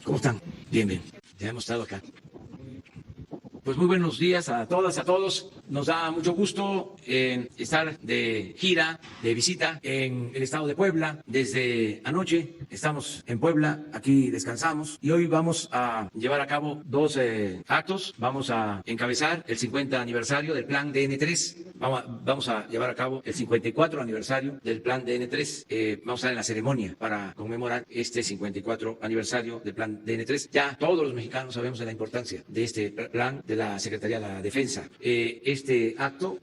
¿Cómo están? Bien, bien. Ya hemos estado acá. Pues muy buenos días a todas, a todos. Nos da mucho gusto estar de gira, de visita en el estado de Puebla. Desde anoche estamos en Puebla, aquí descansamos y hoy vamos a llevar a cabo dos actos. Vamos a encabezar el 50 aniversario del Plan DN3. Vamos a llevar a cabo el 54 aniversario del Plan DN3. Vamos a estar en la ceremonia para conmemorar este 54 aniversario del Plan DN3. Ya todos los mexicanos sabemos de la importancia de este plan de la Secretaría de la Defensa. Este acto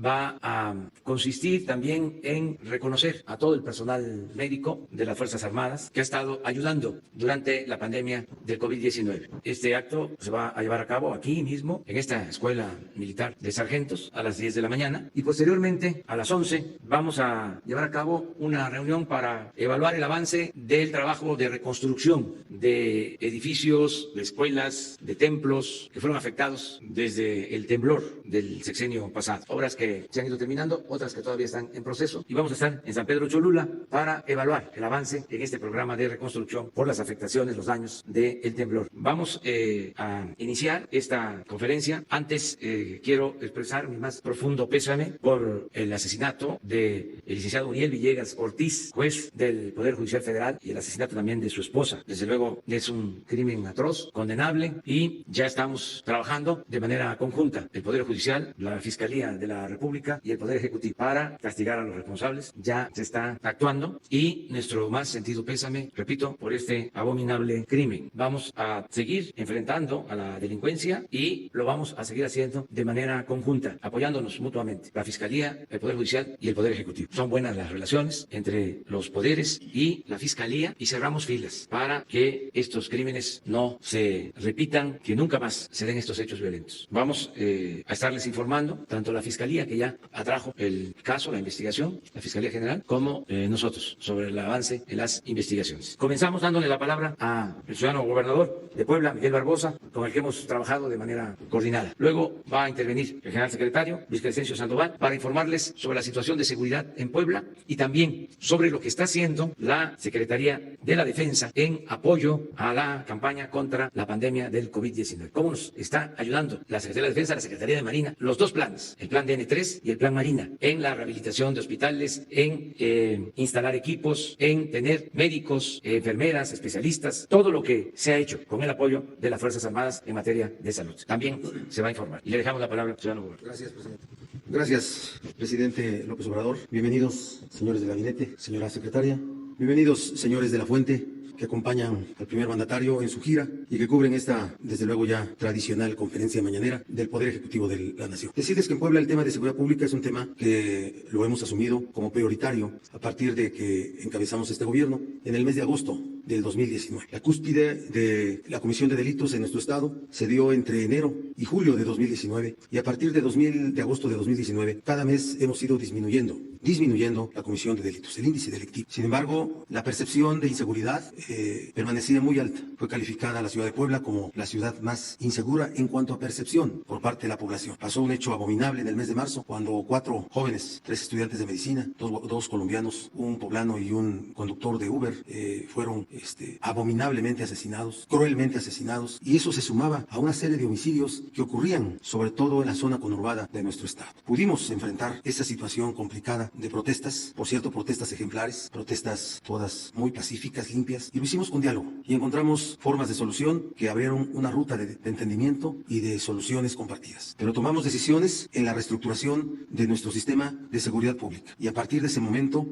va a consistir también en reconocer a todo el personal médico de las Fuerzas Armadas que ha estado ayudando durante la pandemia del COVID-19. Este acto se va a llevar a cabo aquí mismo, en esta Escuela Militar de Sargentos, a las 10 de la mañana y posteriormente a las 11 vamos a llevar a cabo una reunión para evaluar el avance del trabajo de reconstrucción de edificios, de escuelas, de templos que fueron afectados desde el temblor del sexenio pasado. Obras que se han ido terminando, otras que todavía están en proceso y vamos a estar en San Pedro Cholula para evaluar el avance en este programa de reconstrucción por las afectaciones, los daños del temblor. Vamos a iniciar esta conferencia. Antes quiero expresar mi más profundo pésame por el asesinato del licenciado Uriel Villegas Ortiz, juez del Poder Judicial Federal, y el asesinato también de su esposa. Desde luego es un crimen atroz, condenable, y ya estamos trabajando de manera conjunta, el Poder Judicial, la Fiscalía de la República y el Poder Ejecutivo, para castigar a los responsables. Ya se está actuando y nuestro más sentido pésame, repito, por este abominable crimen. Vamos a seguir enfrentando a la delincuencia y lo vamos a seguir haciendo de manera conjunta, apoyándonos mutuamente, la Fiscalía, el Poder Judicial y el Poder Ejecutivo. Son buenas las relaciones entre los poderes y la Fiscalía y cerramos filas para que estos crímenes no se repitan, que nunca más se den estos hechos violentos. Vamos a estarles informando, tanto la Fiscalía, que ya atrajo el caso, la investigación, la Fiscalía General, como nosotros, sobre el avance en las investigaciones. Comenzamos dándole la palabra al ciudadano gobernador de Puebla, Miguel Barbosa, con el que hemos trabajado de manera coordinada. Luego va a intervenir el general secretario, Luis Crescencio Sandoval, para informarles sobre la situación de seguridad en Puebla y también sobre lo que está haciendo la Secretaría de la Defensa en apoyo a la campaña contra la pandemia del COVID-19. ¿Cómo nos está ayudando la Secretaría de la Defensa, la Secretaría de Marina, los dos planes, el Plan DN3 y el Plan Marina, en la rehabilitación de hospitales, en instalar equipos, en tener médicos, enfermeras, especialistas, todo lo que se ha hecho con el apoyo de las Fuerzas Armadas en materia de salud? También se va a informar. Y le dejamos la palabra al ciudadano gobernador. Gracias, presidente. Gracias, presidente López Obrador. Bienvenidos, señores del gabinete, señora secretaria. Bienvenidos, señores de la Fuente, que acompañan al primer mandatario en su gira y que cubren esta, desde luego ya tradicional conferencia mañanera del Poder Ejecutivo de la Nación. Decirles que en Puebla el tema de seguridad pública es un tema que lo hemos asumido como prioritario a partir de que encabezamos este gobierno en el mes de agosto del 2019. La cúspide de la comisión de delitos en nuestro estado se dio entre enero y julio de 2019 y a partir de agosto de 2019 cada mes hemos ido disminuyendo la comisión de delitos, el índice delictivo. Sin embargo, la percepción de inseguridad permanecía muy alta. Fue calificada la ciudad de Puebla como la ciudad más insegura en cuanto a percepción por parte de la población. Pasó un hecho abominable en el mes de marzo cuando 4 jóvenes, 3 estudiantes de medicina, dos colombianos, un poblano y un conductor de Uber fueron abominablemente asesinados, cruelmente asesinados, y eso se sumaba a una serie de homicidios que ocurrían sobre todo en la zona conurbada de nuestro estado. Pudimos enfrentar esa situación complicada de protestas, por cierto, protestas ejemplares, protestas todas muy pacíficas, limpias, y lo hicimos con diálogo, y encontramos formas de solución que abrieron una ruta de entendimiento y de soluciones compartidas. Pero tomamos decisiones en la reestructuración de nuestro sistema de seguridad pública, y a partir de ese momento,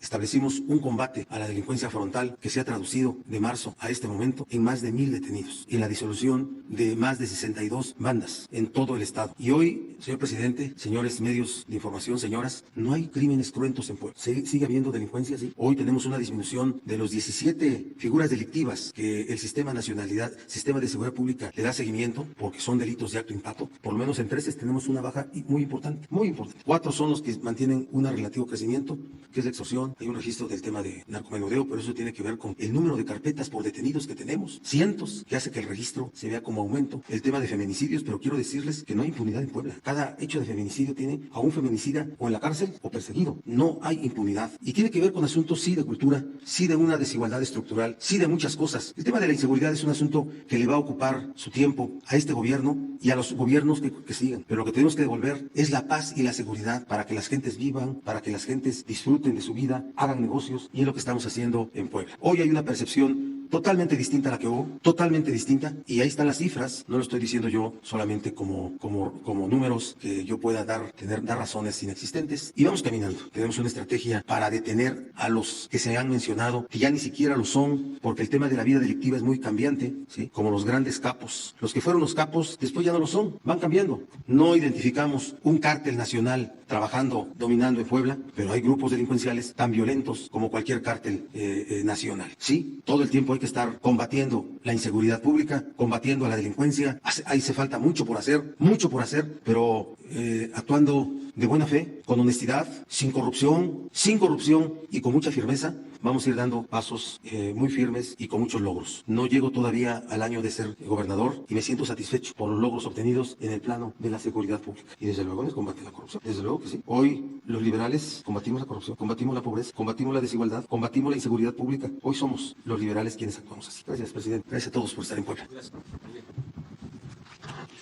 establecimos un combate a la delincuencia frontal que se ha traducido de marzo a este momento en más de 1,000 detenidos, en la disolución de más de 62 bandas en todo el estado. Y hoy, señor presidente, señores medios de información, señoras, no hay crímenes cruentos en Puebla. Sigue habiendo delincuencia, sí. Hoy tenemos una disminución de los 17 figuras delictivas que el Sistema de Seguridad Pública le da seguimiento, porque son delitos de alto impacto. Por lo menos en 13 tenemos una baja muy importante, muy importante. 4 son los que mantienen un relativo crecimiento, que es la extorsión. Hay un registro del tema de narcomenudeo, pero eso tiene que ver con el número de carpetas por detenidos que tenemos, cientos, que hace que el registro se vea como aumento. El tema de feminicidios, pero quiero decirles que no hay impunidad en Puebla. Cada hecho de feminicidio tiene a un feminicida o en la cárcel o perseguido. No hay impunidad. Y tiene que ver con asuntos, sí, de cultura, sí, de una desigualdad estructural, sí, de muchas cosas. El tema de la inseguridad es un asunto que le va a ocupar su tiempo a este gobierno y a los gobiernos que sigan. Pero lo que tenemos que devolver es la paz y la seguridad para que las gentes vivan, para que las gentes disfruten de su vida, hagan negocios, y es lo que estamos haciendo en Puebla. Hoy hay una percepción totalmente distinta a la que hubo, totalmente distinta, y ahí están las cifras. No lo estoy diciendo yo solamente como números que yo pueda dar razones inexistentes, y vamos caminando. Tenemos una estrategia para detener a los que se han mencionado, que ya ni siquiera lo son, porque el tema de la vida delictiva es muy cambiante, ¿sí? Como los grandes capos. Los que fueron los capos, después ya no lo son, van cambiando. No identificamos un cártel nacional trabajando, dominando en Puebla, pero hay grupos delincuenciales tan violentos como cualquier cártel nacional. Sí, todo el tiempo hay que estar combatiendo la inseguridad pública, combatiendo a la delincuencia. Ahí se falta mucho por hacer, pero actuando de buena fe, con honestidad, sin corrupción y con mucha firmeza, vamos a ir dando pasos muy firmes y con muchos logros. No llego todavía al año de ser gobernador y me siento satisfecho por los logros obtenidos en el plano de la seguridad pública. Y desde luego es combatir la corrupción. Desde luego que sí. Hoy los liberales combatimos la corrupción, combatimos la pobreza, combatimos la desigualdad, combatimos la inseguridad pública. Hoy somos los liberales quienes actuamos así. Gracias, presidente. Gracias a todos por estar en Puebla.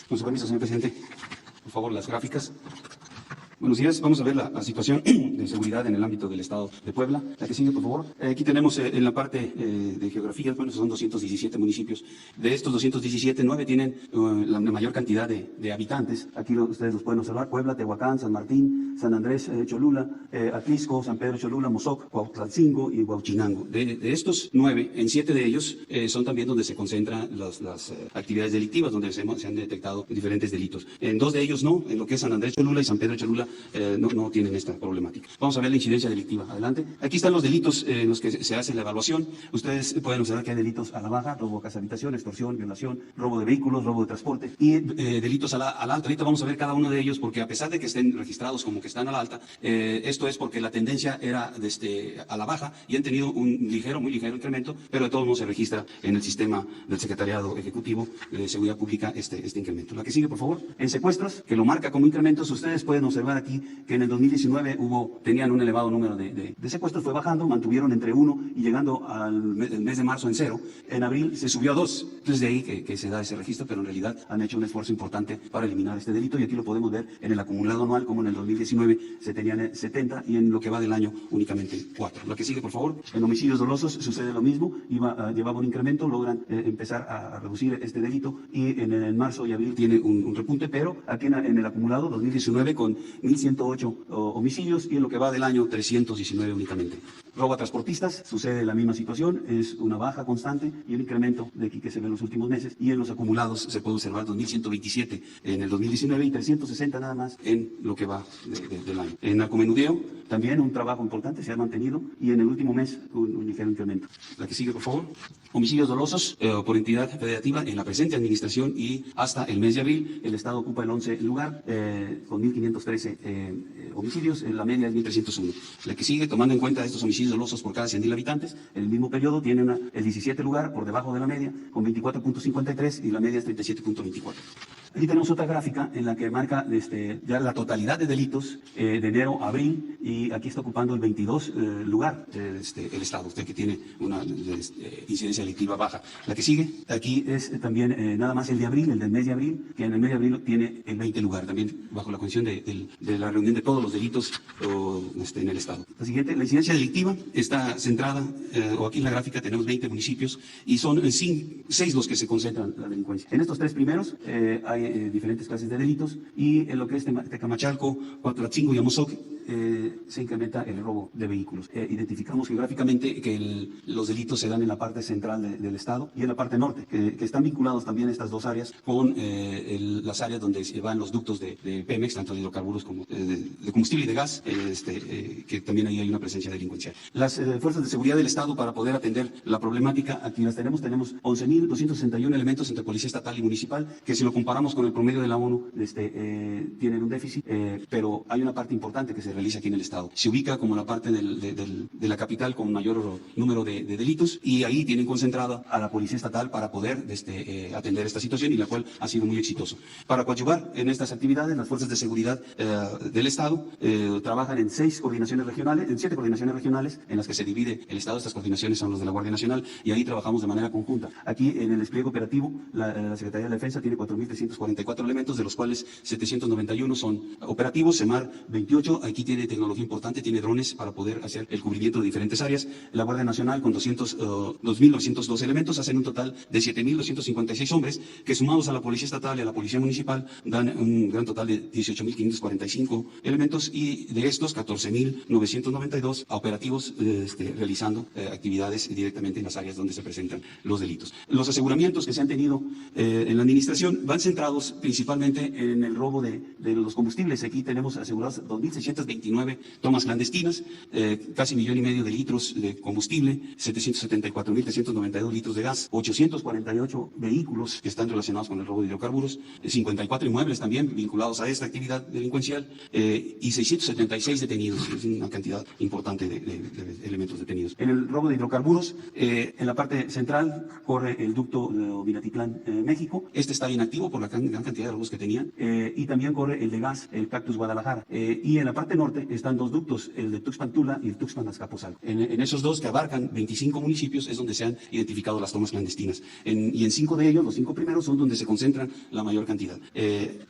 Con su permiso, señor presidente. Por favor, las gráficas. Buenos días, vamos a ver la situación de seguridad en el ámbito del estado de Puebla. La que sigue, por favor. Aquí tenemos en la parte de geografía, bueno, son 217 municipios. De estos 217, 9 tienen la mayor cantidad de habitantes. Aquí ustedes los pueden observar: Puebla, Tehuacán, San Martín, San Andrés, Cholula, Atlisco, San Pedro Cholula, Mozoc, Cuautlancingo y Huauchinango. De estos 9, en 7 de ellos son también donde se concentran las actividades delictivas, donde se han detectado diferentes delitos. En 2 de ellos no, en lo que es San Andrés Cholula y San Pedro Cholula no tienen esta problemática. Vamos a ver la incidencia delictiva. Adelante. Aquí están los delitos en los que se hace la evaluación. Ustedes pueden observar que hay delitos a la baja: robo a casa habitación, extorsión, violación, robo de vehículos, robo de transporte, y delitos a la alta. Ahorita vamos a ver cada uno de ellos, porque a pesar de que estén registrados como que están a la alta, esto es porque la tendencia era a la baja y han tenido un muy ligero incremento, pero de todos modos se registra en el sistema del Secretariado Ejecutivo de Seguridad Pública este incremento. La que sigue, por favor. En secuestros, que lo marca como incrementos, ustedes pueden observar aquí que en el 2019 tenían un elevado número de secuestros, fue bajando, mantuvieron entre 1 y llegando al mes de marzo en 0. En abril se subió a 2, entonces de ahí que se da ese registro, pero en realidad han hecho un esfuerzo importante para eliminar este delito, y aquí lo podemos ver en el acumulado anual, como en el 2019 se tenían 70 y en lo que va del año únicamente 4. La que sigue, por favor. En homicidios dolosos sucede lo mismo, llevaba un incremento, logran empezar a reducir este delito, y en marzo y abril tiene un repunte, pero aquí en el acumulado 2019 con 1,108 homicidios, y en lo que va del año 319 únicamente. Robo a transportistas, sucede la misma situación, es una baja constante y un incremento de aquí que se ve en los últimos meses, y en los acumulados se puede observar 2.127 en el 2019 y 360 nada más en lo que va del año. En narcomenudeo también un trabajo importante se ha mantenido, y en el último mes un ligero incremento. La que sigue, por favor. Homicidios dolosos por entidad federativa en la presente administración y hasta el mes de abril el Estado ocupa el 11 lugar con 1.513 homicidios, la media es 1.301. La que sigue, tomando en cuenta estos homicidios dolosos por cada 100.000 habitantes, en el mismo periodo tiene el 17 lugar por debajo de la media con 24.53 y la media es 37.24. Aquí tenemos otra gráfica en la que marca ya la totalidad de delitos de enero a abril, y aquí está ocupando el 22 lugar el Estado, usted que tiene una incidencia delictiva baja. La que sigue aquí es también nada más el de abril, el del mes de abril, que en el mes de abril tiene el 20 lugar, también bajo la condición de la reunión de todos los delitos en el Estado. La siguiente, la incidencia delictiva está centrada, o aquí en la gráfica tenemos 20 municipios, y son 6 los que se concentran la delincuencia. En estos 3 primeros hay diferentes clases de delitos, y en lo que es Tecamachalco, Coatlatzingo y Amozoc se incrementa el robo de vehículos. Identificamos geográficamente que los delitos se dan en la parte central del Estado y en la parte norte, que están vinculados también estas dos áreas con las áreas donde se van los ductos de Pemex, tanto de hidrocarburos como de combustible y de gas, que también ahí hay una presencia delincuencial. Las fuerzas de seguridad del Estado, para poder atender la problemática, aquí las tenemos 11.261 elementos entre policía estatal y municipal, que si lo comparamos con el promedio de la ONU, tienen un déficit, pero hay una parte importante que se realiza aquí en el Estado. Se ubica como la parte de la capital con mayor número de delitos, y ahí tienen concentrada a la policía estatal para poder atender esta situación, y la cual ha sido muy exitoso. Para coadyuvar en estas actividades, las fuerzas de seguridad del Estado trabajan en 7 coordinaciones regionales en las que se divide el Estado. Estas coordinaciones son los de la Guardia Nacional, y ahí trabajamos de manera conjunta. Aquí en el despliegue operativo, la Secretaría de la Defensa tiene 4.344 elementos, de los cuales 791 son operativos, SEMAR 28, aquí tiene tecnología importante, tiene drones para poder hacer el cubrimiento de diferentes áreas. La Guardia Nacional con 2.902 elementos hacen un total de 7.256 hombres, que sumados a la Policía Estatal y a la Policía Municipal dan un gran total de 18.545 elementos, y de estos 14.992 operativos realizando actividades directamente en las áreas donde se presentan los delitos. Los aseguramientos que se han tenido en la administración van centrados principalmente en el robo de los combustibles. Aquí tenemos asegurados 2.629 tomas clandestinas, casi 1,5 millones de litros de combustible, 774.392 litros de gas, 848 vehículos que están relacionados con el robo de hidrocarburos, 54 inmuebles también vinculados a esta actividad delincuencial, y 676 detenidos. Es una cantidad importante de elementos detenidos. En el robo de hidrocarburos, en la parte central corre el ducto Minatitlán, México. Este está inactivo por la gran cantidad de robos que tenían, y también corre el de gas, el Cactus Guadalajara. Y en la parte norte están 2 ductos, el de Tuxpan-Tula y el Tuxpan-Azcapotzalco. En esos 2, que abarcan 25 municipios, es donde se han identificado las tomas clandestinas. Y en 5 de ellos, los 5 primeros, son donde se concentran la mayor cantidad.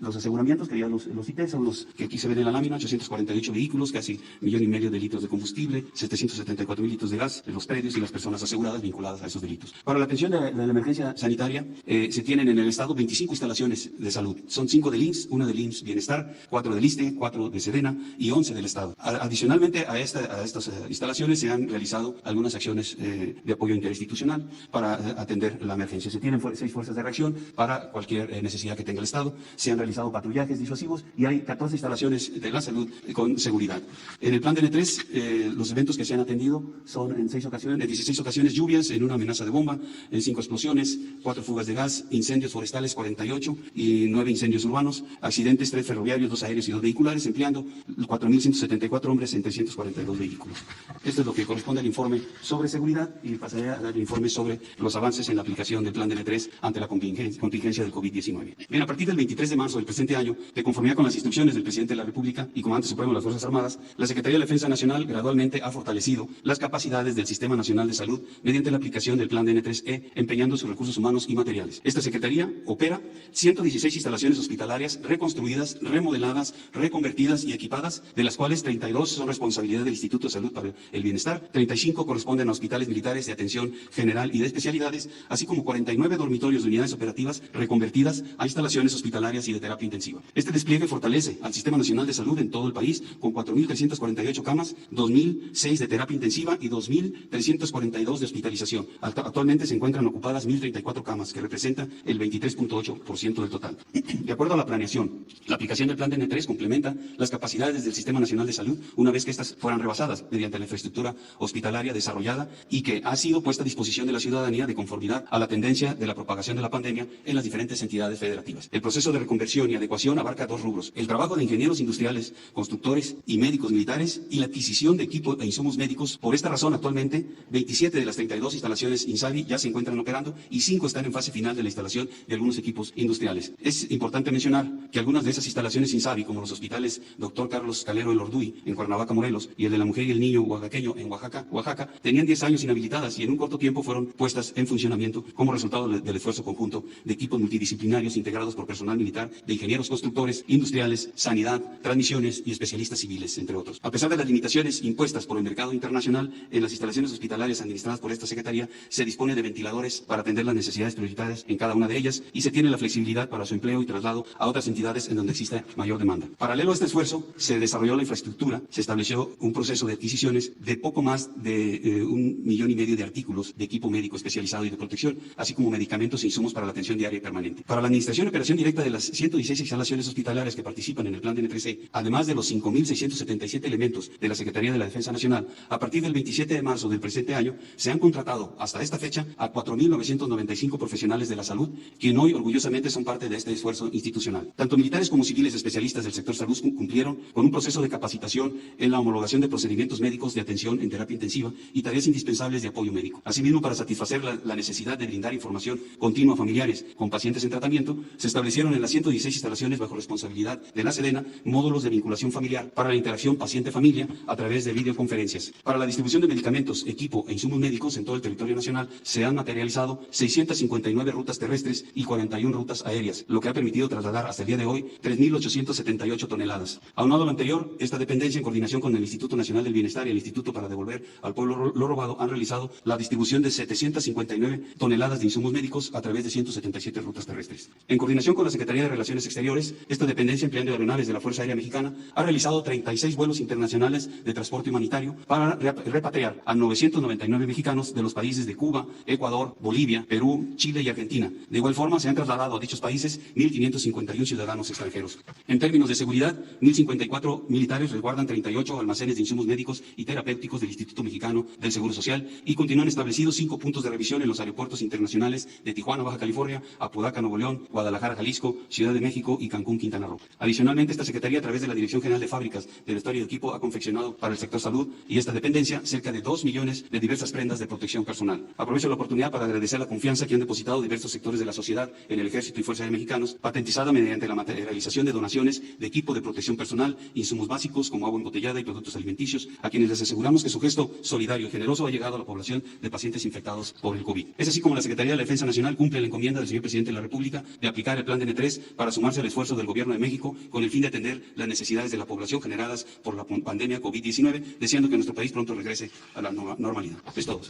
Los aseguramientos, que ya los cité, son los que aquí se ven en la lámina: 848 vehículos, casi 1,5 millones de litros de combustible, 774.000 litros de gas, los predios y las personas aseguradas vinculadas a esos delitos. Para la atención de la emergencia sanitaria, se tienen en el Estado 25 instalaciones de salud. Son 5 del IMSS, 1 del IMSS Bienestar, 4 del ISSSTE, 4 de Sedena y 11 del Estado. Adicionalmente a estas instalaciones se han realizado algunas acciones de apoyo interinstitucional para atender la emergencia. Se tienen 6 fuerzas de reacción para cualquier necesidad que tenga el Estado. Se han realizado patrullajes disuasivos, y hay 14 instalaciones de la salud con seguridad. En el plan de N3, los eventos que se han atendido son en 16 ocasiones lluvias, en una amenaza de bomba, en 5 explosiones, 4 fugas de gas, incendios forestales 48 y 9 incendios urbanos, accidentes 3 ferroviarios, 2 aéreos y 2 vehiculares, empleando 4.174 hombres en 342 vehículos. Esto es lo que corresponde al informe sobre seguridad, y pasaré a dar el informe sobre los avances en la aplicación del plan de N3 ante la contingencia del COVID-19. Bien, a partir del 23 de marzo del presente año, de conformidad con las instrucciones del Presidente de la República y Comandante Supremo de las Fuerzas Armadas, la Secretaría de la Defensa Nacional gradualmente ha fortalecido las capacidades del Sistema Nacional de Salud mediante la aplicación del plan de N3E, empeñando sus recursos humanos y materiales. Esta Secretaría opera 116 instalaciones hospitalarias reconstruidas, remodeladas, reconvertidas y equipadas, de las cuales 32 son responsabilidad del Instituto de Salud para el Bienestar, 35 corresponden a hospitales militares de atención general y de especialidades, así como 49 dormitorios de unidades operativas reconvertidas a instalaciones hospitalarias y de terapia intensiva. Este despliegue fortalece al Sistema Nacional de Salud en todo el país, con 4.348 camas, 2.006 de terapia intensiva y 2.342 de hospitalización. Actualmente se encuentran ocupadas 1.034 camas, que representa el 23.8% del total. De acuerdo a la planeación, la aplicación del plan de N3 complementa las capacidades del Sistema Nacional de Salud una vez que estas fueran rebasadas mediante la infraestructura hospitalaria desarrollada y que ha sido puesta a disposición de la ciudadanía de conformidad a la tendencia de la propagación de la pandemia en las diferentes entidades federativas. El proceso de reconversión y adecuación abarca 2 rubros: el trabajo de ingenieros industriales, constructores y médicos militares, y la adquisición de equipo e insumos médicos. Por esta razón, actualmente 27 de las 32 instalaciones INSABI ya se encuentran operando, y 5 están en fase final de la instalación de algunos equipos industriales. hospitales. Es importante mencionar que algunas de esas instalaciones INSABI, como los hospitales Dr. Carlos Calero El Orduy en Cuernavaca, Morelos, y el de la Mujer y el Niño oaxaqueño en Oaxaca, tenían 10 años inhabilitadas y en un corto tiempo fueron puestas en funcionamiento como resultado del esfuerzo conjunto de equipos multidisciplinarios integrados por personal militar, de ingenieros constructores, industriales, sanidad, transmisiones y especialistas civiles, entre otros. A pesar de las limitaciones impuestas por el mercado internacional, en las instalaciones hospitalarias administradas por esta Secretaría se dispone de ventiladores para atender las necesidades prioritarias en cada una de ellas y se tiene la flexibilidad para su empleo y traslado a otras entidades en donde exista mayor demanda. Paralelo a este esfuerzo, se desarrolló la infraestructura, se estableció un proceso de adquisiciones de poco más de 1,5 millones de artículos de equipo médico especializado y de protección, así como medicamentos e insumos para la atención diaria y permanente. Para la administración y operación directa de las 116 instalaciones hospitalarias que participan en el plan de N3C, además de los 5.677 elementos de la Secretaría de la Defensa Nacional, a partir del 27 de marzo del presente año, se han contratado hasta esta fecha a 4.995 profesionales de la salud, quien hoy orgullosamente son parte de este esfuerzo institucional. Tanto militares como civiles especialistas del sector salud cumplieron con un proceso de capacitación en la homologación de procedimientos médicos de atención en terapia intensiva y tareas indispensables de apoyo médico. Asimismo, para satisfacer la necesidad de brindar información continua a familiares con pacientes en tratamiento, se establecieron en las 116 instalaciones bajo responsabilidad de la Sedena módulos de vinculación familiar para la interacción paciente-familia a través de videoconferencias. Para la distribución de medicamentos, equipo e insumos médicos en todo el territorio nacional se han materializado 659 rutas terrestres y 41 rutas aéreas, lo que ha permitido trasladar hasta el día de hoy 3.878 toneladas. Aunado a lo anterior, esta dependencia, en coordinación con el Instituto Nacional del Bienestar y el Instituto para Devolver al Pueblo lo Robado, han realizado la distribución de 759 toneladas de insumos médicos a través de 177 rutas terrestres. En coordinación con la Secretaría de Relaciones Exteriores, esta dependencia, empleando aeronaves de la Fuerza Aérea Mexicana, ha realizado 36 vuelos internacionales de transporte humanitario para repatriar a 999 mexicanos de los países de Cuba, Ecuador, Bolivia, Perú, Chile y Argentina. De igual forma, se han trasladado a dichos países 1.551 ciudadanos extranjeros. En términos de seguridad, 1.054 militares resguardan 38 almacenes de insumos médicos y terapéuticos del Instituto Mexicano del Seguro Social y continúan establecidos 5 puntos de revisión en los aeropuertos internacionales de Tijuana, Baja California, Apodaca, Nuevo León, Guadalajara, Jalisco, Ciudad de México y Cancún, Quintana Roo. Adicionalmente, esta Secretaría, a través de la Dirección General de Fábricas de Vestuario y Equipo, ha confeccionado para el sector salud y esta dependencia cerca de 2 millones de diversas prendas de protección personal. Aprovecho la oportunidad para agradecer la confianza que han depositado diversos sectores de la sociedad en el Ejército y Fuerza Aérea Mexicanos, patentizada mediante la materialización de donaciones de equipo de protección personal, insumos básicos como agua embotellada y productos alimenticios, a quienes les aseguramos que su gesto solidario y generoso ha llegado a la población de pacientes infectados por el COVID. Es así como la Secretaría de la Defensa Nacional cumple la encomienda del señor Presidente de la República de aplicar el plan de N3 para sumarse al esfuerzo del Gobierno de México con el fin de atender las necesidades de la población generadas por la pandemia COVID-19, deseando que nuestro país pronto regrese a la normalidad. Es todo.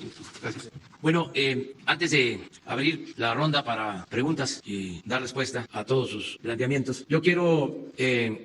Gracias. Bueno, antes de abrir la ronda para preguntas y dar respuesta a todos sus planteamientos, yo quiero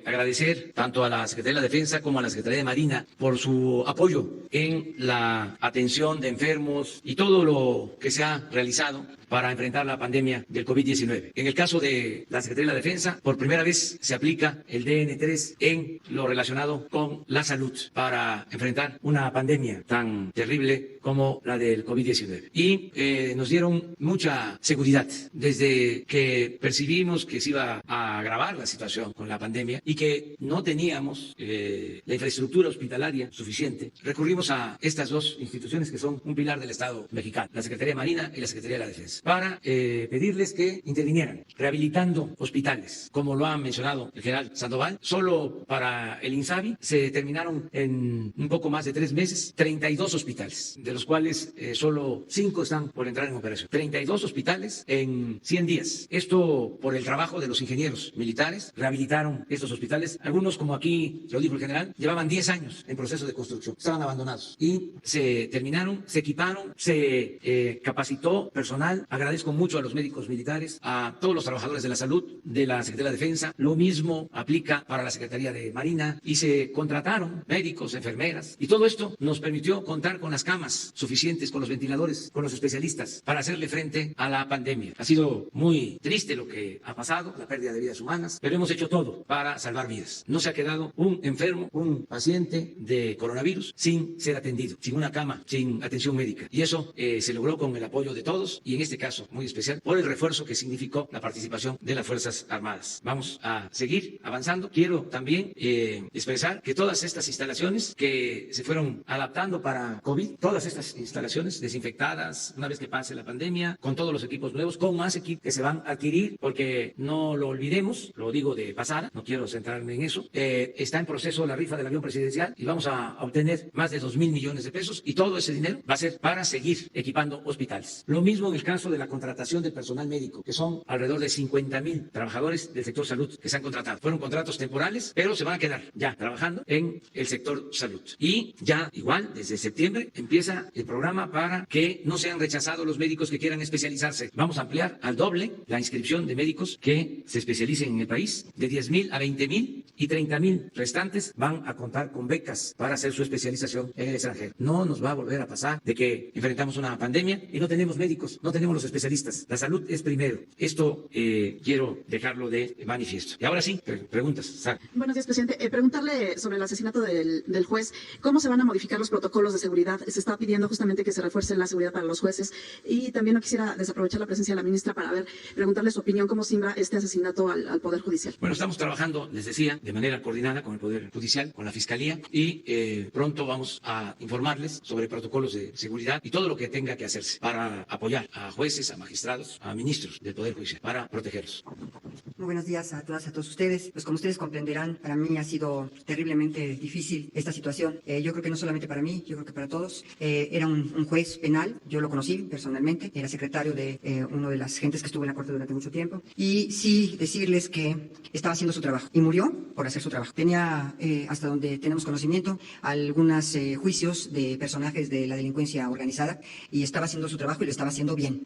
agradecer tanto a la Secretaría de la Defensa como a la Secretaría de Marina por su apoyo en la atención de enfermos y todo lo que se ha realizado para enfrentar la pandemia del COVID-19. En el caso de la Secretaría de la Defensa, por primera vez se aplica el DN3 en lo relacionado con la salud para enfrentar una pandemia tan terrible como la del COVID-19. Y nos dieron mucha seguridad desde que percibimos que se iba a agravar la situación con la pandemia y que no teníamos la infraestructura hospitalaria suficiente. Recurrimos a estas dos instituciones que son un pilar del Estado mexicano, la Secretaría de Marina y la Secretaría de la Defensa, para pedirles que intervinieran rehabilitando hospitales, como lo ha mencionado el general Sandoval. Solo para el INSABI se terminaron en un poco más de 3 meses 32 hospitales, de los cuales solo 5 están por entrar en operación. 32 hospitales en 100 días. Esto por el trabajo de los ingenieros militares. Rehabilitaron estos hospitales. Algunos, como aquí lo dijo el general, llevaban 10 años en proceso de construcción. Estaban abandonados y se terminaron, se equiparon, se capacitó personal. Agradezco mucho a los médicos militares, a todos los trabajadores de la salud, de la Secretaría de la Defensa. Lo mismo aplica para la Secretaría de Marina y se contrataron médicos, enfermeras y todo esto nos permitió contar con las camas suficientes, con los ventiladores, con los especialistas para hacerle frente a la pandemia. Ha sido muy triste lo que ha pasado, la pérdida de vidas humanas, pero hemos hecho todo para salvar vidas. No se ha quedado un enfermo, un paciente de coronavirus sin ser atendido, sin una cama, sin atención médica. Y eso se logró con el apoyo de todos y en este caso muy especial por el refuerzo que significó la participación de las Fuerzas Armadas. Vamos a seguir avanzando. Quiero también expresar que todas estas instalaciones que se fueron adaptando para COVID, todas estas instalaciones desinfectadas una vez que pase la pandemia, con todos los equipos nuevos, con más equipos que se van a adquirir seguir, porque no lo olvidemos, lo digo de pasada, no quiero centrarme en eso. Está en proceso la rifa del avión presidencial y vamos a obtener más de 2,000 millones de pesos y todo ese dinero va a ser para seguir equipando hospitales. Lo mismo en el caso de la contratación del personal médico, que son alrededor de 50,000 trabajadores del sector salud que se han contratado. Fueron contratos temporales, pero se van a quedar ya trabajando en el sector salud. Y ya igual, desde septiembre, empieza el programa para que no sean rechazados los médicos que quieran especializarse. Vamos a ampliar al doble la inscripción de médicos que se especialicen en el país, de 10,000 a 20,000, y 30,000 restantes van a contar con becas para hacer su especialización en el extranjero. No nos va a volver a pasar de que enfrentamos una pandemia y no tenemos médicos, no tenemos los especialistas. La salud es primero. Esto quiero dejarlo de manifiesto. Y ahora sí, preguntas. Sara. Buenos días, presidente. Preguntarle sobre el asesinato del juez, ¿cómo se van a modificar los protocolos de seguridad? Se está pidiendo justamente que se refuerce la seguridad para los jueces, y también no quisiera desaprovechar la presencia de la ministra para preguntarle su opinión, cómo simbra este asesinato al Poder Judicial. Bueno, estamos trabajando, les decía, de manera coordinada con el Poder Judicial, con la Fiscalía, y pronto vamos a informarles sobre protocolos de seguridad y todo lo que tenga que hacerse para apoyar a jueces, a magistrados, a ministros del Poder Judicial, para protegerlos. Muy buenos días a todas y a todos ustedes. Pues como ustedes comprenderán, para mí ha sido terriblemente difícil esta situación. Yo creo que no solamente para mí, yo creo que para todos. Era un juez penal, yo lo conocí personalmente, era secretario de uno de las gentes que estuvo en la Corte durante mucho tiempo. Y sí decirles que estaba haciendo su trabajo y murió por hacer su trabajo. Tenía, hasta donde tenemos conocimiento, algunos juicios de personajes de la delincuencia organizada, y estaba haciendo su trabajo y lo estaba haciendo bien,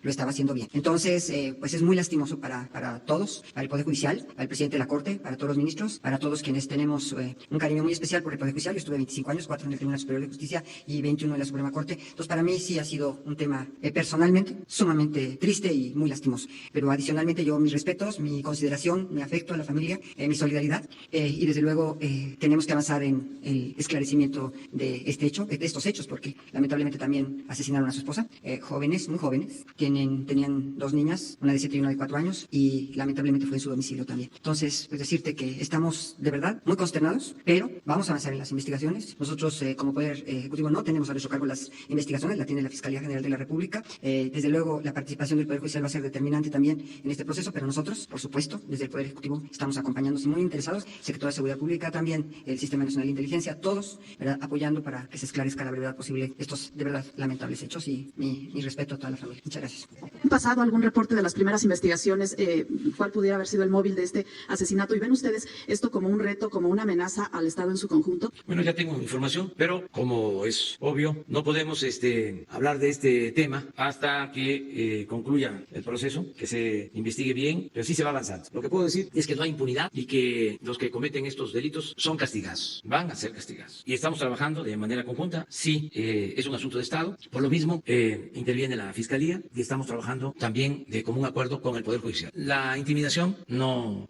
Entonces, pues es muy lastimoso para todos, para el Poder Judicial, para el presidente de la Corte, para todos los ministros, para todos quienes tenemos un cariño muy especial por el Poder Judicial. Yo estuve 25 años, 4 en el Tribunal Superior de Justicia y 21 en la Suprema Corte. Entonces, para mí sí ha sido un tema personalmente sumamente triste y muy lastimoso. Pero adicionalmente yo mis respetos, mi consideración, mi afecto a la familia, mi solidaridad, y desde luego tenemos que avanzar en el esclarecimiento de este hecho, de estos hechos, porque lamentablemente también asesinaron a su esposa, jóvenes, muy jóvenes, tenían 2 niñas, una de 7 y una de 4 años, y lamentablemente fue en su domicilio también. Entonces, pues decirte que estamos de verdad muy consternados, pero vamos a avanzar en las investigaciones. Nosotros como Poder Ejecutivo no tenemos a nuestro cargo las investigaciones, la tiene la Fiscalía General de la República. Desde luego la participación del Poder Judicial va a ser determinante también en este proceso, pero nosotros, por supuesto, desde el Poder Ejecutivo estamos acompañándonos y muy interesados, Secretaría de Seguridad Pública también, el Sistema Nacional de Inteligencia, todos, ¿verdad?, apoyando para que se esclarezca a la brevedad posible estos de verdad lamentables hechos, y mi respeto a toda la familia. Muchas gracias. ¿Han pasado algún reporte de las primeras investigaciones? ¿Cuál pudiera haber sido el móvil de este asesinato? ¿Y ven ustedes esto como un reto, como una amenaza al Estado en su conjunto? Bueno, ya tengo información, pero como es obvio, no podemos hablar de este tema hasta que concluya el proceso, que se investigue bien, pero sí se va avanzando. Lo que puedo decir es que no hay impunidad y que los que cometen estos delitos son castigados, van a ser castigados. Y estamos trabajando de manera conjunta. Sí, es un asunto de Estado. Por lo mismo, interviene la Fiscalía y estamos trabajando también de común acuerdo con el Poder Judicial. La intimidación no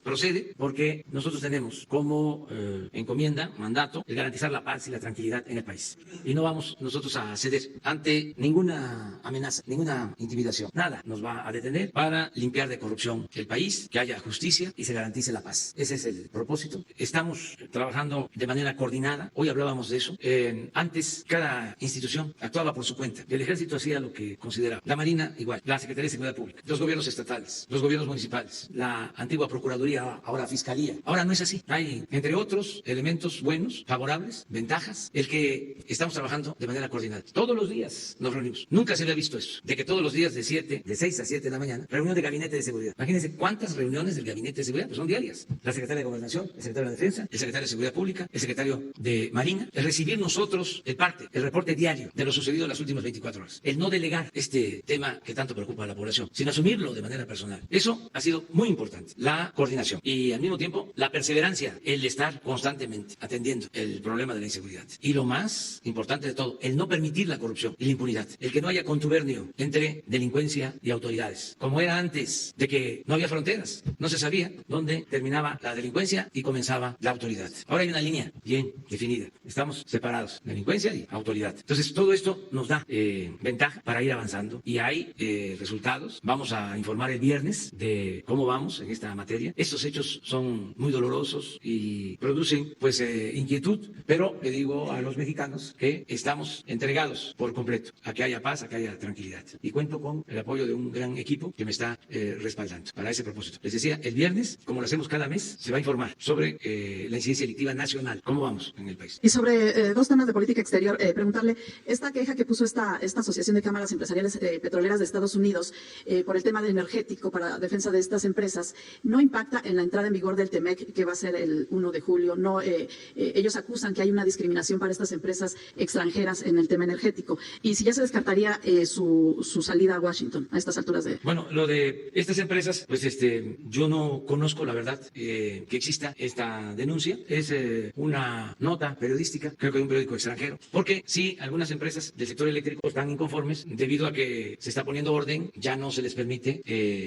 procede porque nosotros tenemos como encomienda, mandato, el garantizar la paz y la tranquilidad en el país. Y no vamos nosotros a ceder ante ninguna amenaza, ninguna intimidación. Nada nos va a detener para limpiar de corrupción el país, que haya justicia y se garantice la paz. Ese es el propósito. Estamos trabajando de manera coordinada. Hoy hablábamos de eso. Antes, cada institución actuaba por su cuenta. El Ejército hacía lo que consideraba. La Marina igual. La Secretaría de Seguridad Pública. Los gobiernos estatales. Los gobiernos municipales. La antigua Procuraduría, ahora Fiscalía. Ahora no es así. Hay, entre otros, elementos buenos, favorables, ventajas. El que estamos trabajando de manera coordinada. Todos los días nos reunimos. Nunca se había visto eso. De que todos los días de 6 a 7 de la mañana, reunión de gabinete de seguridad. Imagínense cuántas reuniones del gabinete de seguridad, pues son diarias. La secretaria de Gobernación, el secretario de Defensa, el secretario de Seguridad Pública, el secretario de Marina. El recibir nosotros el reporte diario de lo sucedido en las últimas 24 horas. El no delegar este tema que tanto preocupa a la población, sino asumirlo de manera personal. Eso ha sido muy importante. La coordinación y al mismo tiempo la perseverancia, el estar constantemente atendiendo el problema de la inseguridad. Y lo más importante de todo, el no permitir la corrupción y la impunidad. El que no haya contubernio entre delincuencia y autoridades. Como era antes de que no había fronteras, no se sabía vía donde terminaba la delincuencia y comenzaba la autoridad. Ahora hay una línea bien definida. Estamos separados, delincuencia y autoridad. Entonces, todo esto nos da ventaja para ir avanzando y hay resultados. Vamos a informar el viernes de cómo vamos en esta materia. Estos hechos son muy dolorosos y producen pues inquietud, pero le digo a los mexicanos que estamos entregados por completo a que haya paz, a que haya tranquilidad. Y cuento con el apoyo de un gran equipo que me está respaldando para ese propósito. Les decía, el viernes, como lo hacemos cada mes, se va a informar sobre la incidencia delictiva nacional, cómo vamos en el país. Y sobre dos temas de política exterior, preguntarle, esta queja que puso esta Asociación de Cámaras Empresariales Petroleras de Estados Unidos por el tema de energético para defensa de estas empresas, ¿no impacta en la entrada en vigor del TEMEC, que va a ser el 1 de julio? No, ellos acusan que hay una discriminación para estas empresas extranjeras en el tema energético. Y si ya se descartaría su salida a Washington a estas alturas de... Bueno, lo de estas empresas, pues yo no conozco, la verdad, que exista esta denuncia. Es una nota periodística, creo que de un periódico extranjero, porque sí, algunas empresas del sector eléctrico están inconformes debido a que se está poniendo orden, ya no se les permite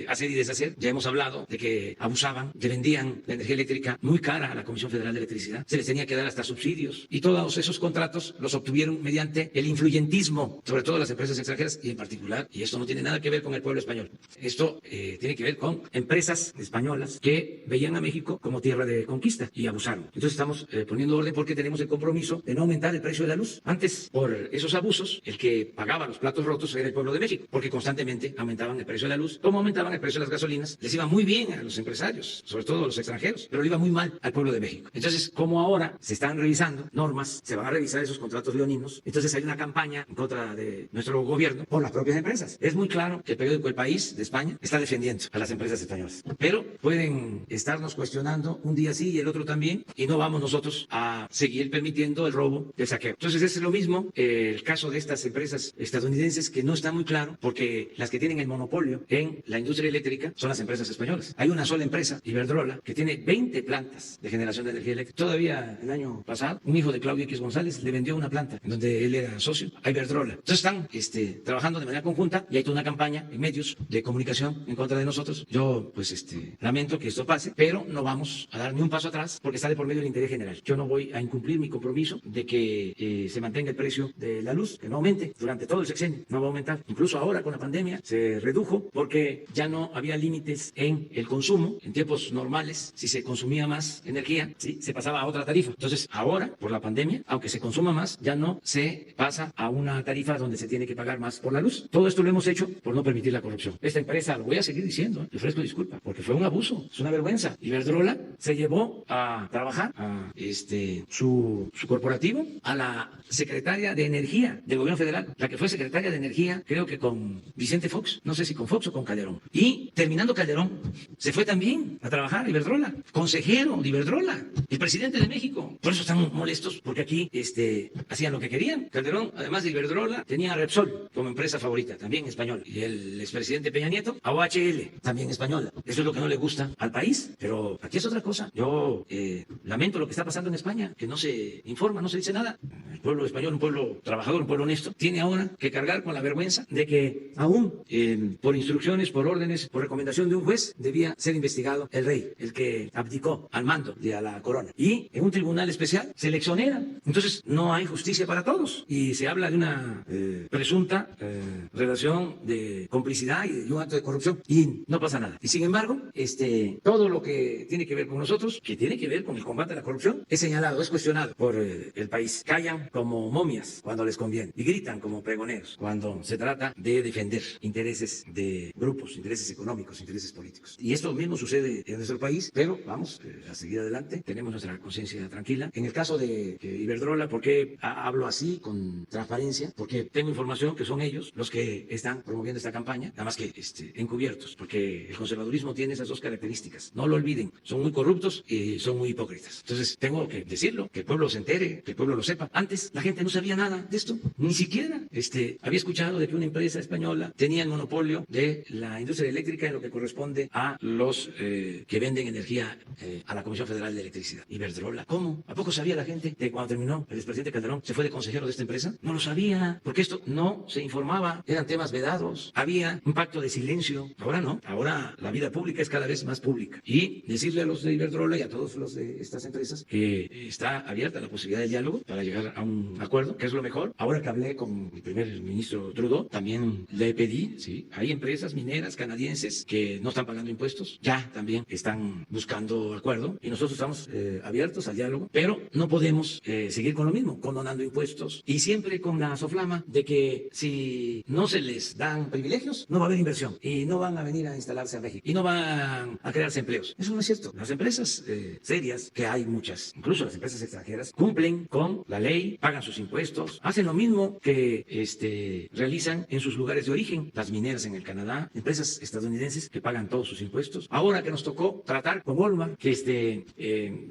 hacer y deshacer. Ya hemos hablado de que abusaban, que vendían la energía eléctrica muy cara a la Comisión Federal de Electricidad, se les tenía que dar hasta subsidios y todos esos contratos los obtuvieron mediante el influyentismo, sobre todo las empresas extranjeras y en particular, y esto no tiene nada que ver con el pueblo español, esto tiene que ver con empresas españolas que veían a México como tierra de conquista y abusaron. Entonces estamos poniendo orden porque tenemos el compromiso de no aumentar el precio de la luz. Antes, por esos abusos, el que pagaba los platos rotos era el pueblo de México, porque constantemente aumentaban el precio de la luz. Como aumentaban el precio de las gasolinas, les iba muy bien a los empresarios, sobre todo a los extranjeros, pero le iba muy mal al pueblo de México. Entonces, como ahora se están revisando normas, se van a revisar esos contratos leoninos, entonces hay una campaña en contra de nuestro gobierno por las propias empresas. Es muy claro que el periódico El País de España está defendiendo a las empresas españolas, pero pueden estarnos cuestionando un día sí y el otro también, y no vamos nosotros a seguir permitiendo el robo, el saqueo. Entonces es lo mismo el caso de estas empresas estadounidenses, que no está muy claro, porque las que tienen el monopolio en la industria eléctrica son las empresas españolas. Hay una sola empresa, Iberdrola, que tiene 20 plantas de generación de energía eléctrica. Todavía el año pasado, un hijo de Claudio X González le vendió una planta en donde él era socio a Iberdrola. Entonces están trabajando de manera conjunta y hay toda una campaña en medios de comunicación en contra de nosotros. Yo pues lamento que esto pase, pero no vamos a dar ni un paso atrás porque está de por medio del interés general. Yo no voy a incumplir mi compromiso de que se mantenga el precio de la luz, que no aumente durante todo el sexenio, no va a aumentar. Incluso ahora con la pandemia se redujo porque ya no había límites en el consumo. En tiempos normales, si se consumía más energía, ¿sí?, se pasaba a otra tarifa. Entonces ahora, por la pandemia, aunque se consuma más, ya no se pasa a una tarifa donde se tiene que pagar más por la luz. Todo esto lo hemos hecho por no permitir la corrupción. Esta empresa, lo voy a seguir diciendo, le ofrezco disculpa, porque fue un abuso, es una vergüenza. Iberdrola se llevó a trabajar a su corporativo a la secretaria de Energía del gobierno federal, la que fue secretaria de Energía, creo que con Vicente Fox, no sé si con Fox o con Calderón. Y terminando Calderón, se fue también a trabajar a Iberdrola, consejero de Iberdrola, el presidente de México. Por eso están molestos, porque aquí hacían lo que querían. Calderón, además de Iberdrola, tenía a Repsol como empresa favorita, también española. Y el expresidente Peña Nieto, a OHL, también española. Eso es lo que no le gusta al país, pero aquí es otra cosa. Yo lamento lo que está pasando en España, que no se informa, no se dice nada. El pueblo español, un pueblo trabajador, un pueblo honesto, tiene ahora que cargar con la vergüenza de que aún por instrucciones, por órdenes, por recomendación de un juez, debía ser investigado el rey, el que abdicó al mando de a la corona. Y en un tribunal especial se le exonera. Entonces no hay justicia para todos. Y se habla de una presunta relación de complicidad y de un acto de corrupción. Y no pasa nada. Y sin embargo, todo lo que tiene que ver con nosotros, que tiene que ver con el combate a la corrupción, es señalado, es cuestionado por el país. Callan como momias cuando les conviene y gritan como pregoneros cuando se trata de defender intereses de grupos, intereses económicos, intereses políticos. Y esto mismo sucede en nuestro país, pero vamos a seguir adelante. Tenemos nuestra conciencia tranquila. En el caso de Iberdrola, ¿por qué hablo así con transparencia? Porque tengo información que son ellos los que están promoviendo esta campaña, nada más que encubiertos, porque el conservadurismo tiene esas dos características. No lo olviden, son muy corruptos y son muy hipócritas. Entonces tengo que decirlo, que el pueblo se entere, que el pueblo lo sepa. Antes la gente no sabía nada de esto, ni siquiera había escuchado de que una empresa española tenía el monopolio de la industria eléctrica en lo que corresponde a los que venden energía a la Comisión Federal de Electricidad. Iberdrola, ¿cómo? ¿A poco sabía la gente de cuando terminó el expresidente Calderón se fue de consejero de esta empresa? No lo sabía, porque esto no se informaba, eran temas vedados, había un pacto de silencio. Ahora no, ahora la vida pública es cada vez vez más pública. Y decirle a los de Iberdrola y a todos los de estas empresas que está abierta la posibilidad de diálogo para llegar a un acuerdo, que es lo mejor. Ahora que hablé con el primer ministro Trudeau, también le pedí, sí, hay empresas mineras canadienses que no están pagando impuestos, ya también están buscando acuerdo y nosotros estamos abiertos al diálogo, pero no podemos seguir con lo mismo, condonando impuestos y siempre con la soflama de que si no se les dan privilegios, no va a haber inversión y no van a venir a instalarse a México y no van a crearse empleos. Eso no es cierto. Las empresas serias, que hay muchas, incluso las empresas extranjeras, cumplen con la ley, pagan sus impuestos, hacen lo mismo que realizan en sus lugares de origen, las mineras en el Canadá, empresas estadounidenses que pagan todos sus impuestos. Ahora que nos tocó tratar con Walmart, que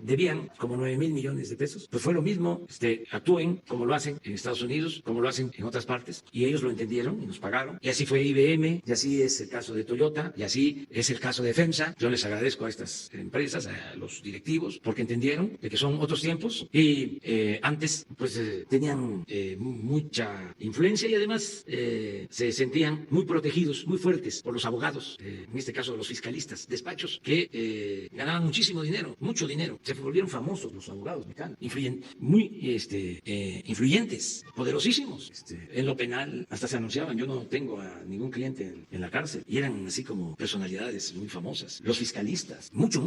debían como 9,000 millones de pesos, pues fue lo mismo, actúen como lo hacen en Estados Unidos, como lo hacen en otras partes, y ellos lo entendieron y nos pagaron. Y así fue IBM, y así es el caso de Toyota, y así es el caso de FEMSA. Yo les agradezco a estas empresas, a los directivos, porque entendieron de que son otros tiempos y antes pues tenían mucha influencia y además se sentían muy protegidos, muy fuertes por los abogados, en este caso los fiscalistas, despachos que ganaban muchísimo dinero, mucho dinero. Se volvieron famosos los abogados mexicanos, muy influyentes, poderosísimos. En lo penal hasta se anunciaban, yo no tengo a ningún cliente en la cárcel, y eran así como personalidades muy famosas. Los fiscalistas, mucho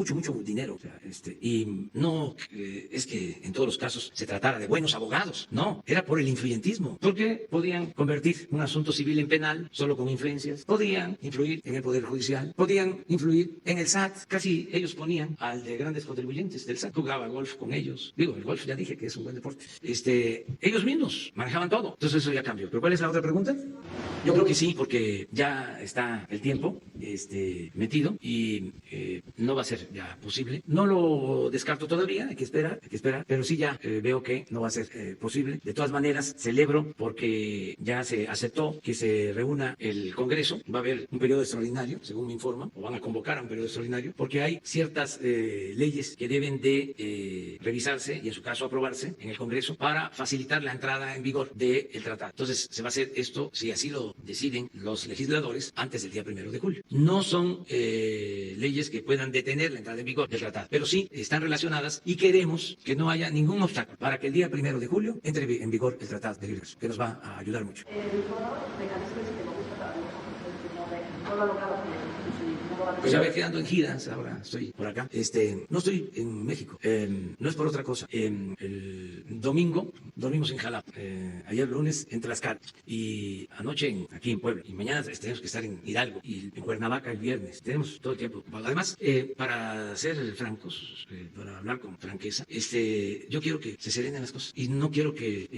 dinero. O sea, y no es que en todos los casos se tratara de buenos abogados, no, era por el influyentismo, porque podían convertir un asunto civil en penal solo con influencias, podían influir en el Poder Judicial, podían influir en el SAT, casi ellos ponían al de grandes contribuyentes del SAT, jugaba golf con ellos, digo, el golf ya dije que es un buen deporte, ellos mismos manejaban todo, entonces eso ya cambió. ¿Pero cuál es la otra pregunta? Yo creo que sí, porque ya está el tiempo metido y no va a ser ya posible. No lo descarto todavía, hay que esperar, pero sí ya veo que no va a ser posible. De todas maneras, celebro porque ya se aceptó que se reúna el Congreso. Va a haber un periodo extraordinario, según me informan, o van a convocar a un periodo extraordinario, porque hay ciertas leyes que deben de revisarse y en su caso aprobarse en el Congreso para facilitar la entrada en vigor del tratado. Entonces, se va a hacer esto, si así lo deciden los legisladores, antes del día 1 de julio. No son leyes que puedan detener la entrada en vigor del tratado, pero sí están relacionadas y queremos que no haya ningún obstáculo para que el día 1 de julio entre en vigor el tratado de libre comercio, que nos va a ayudar mucho. Pues ya ve que ando en giras, ahora estoy por acá. No estoy en México, no es por otra cosa. El domingo dormimos en Jalapa, ayer lunes en Tlaxcala y anoche aquí en Puebla. Y mañana tenemos que estar en Hidalgo y en Cuernavaca el viernes. Tenemos todo el tiempo. Además, para ser francos, para hablar con franqueza, yo quiero que se serenen las cosas y no quiero que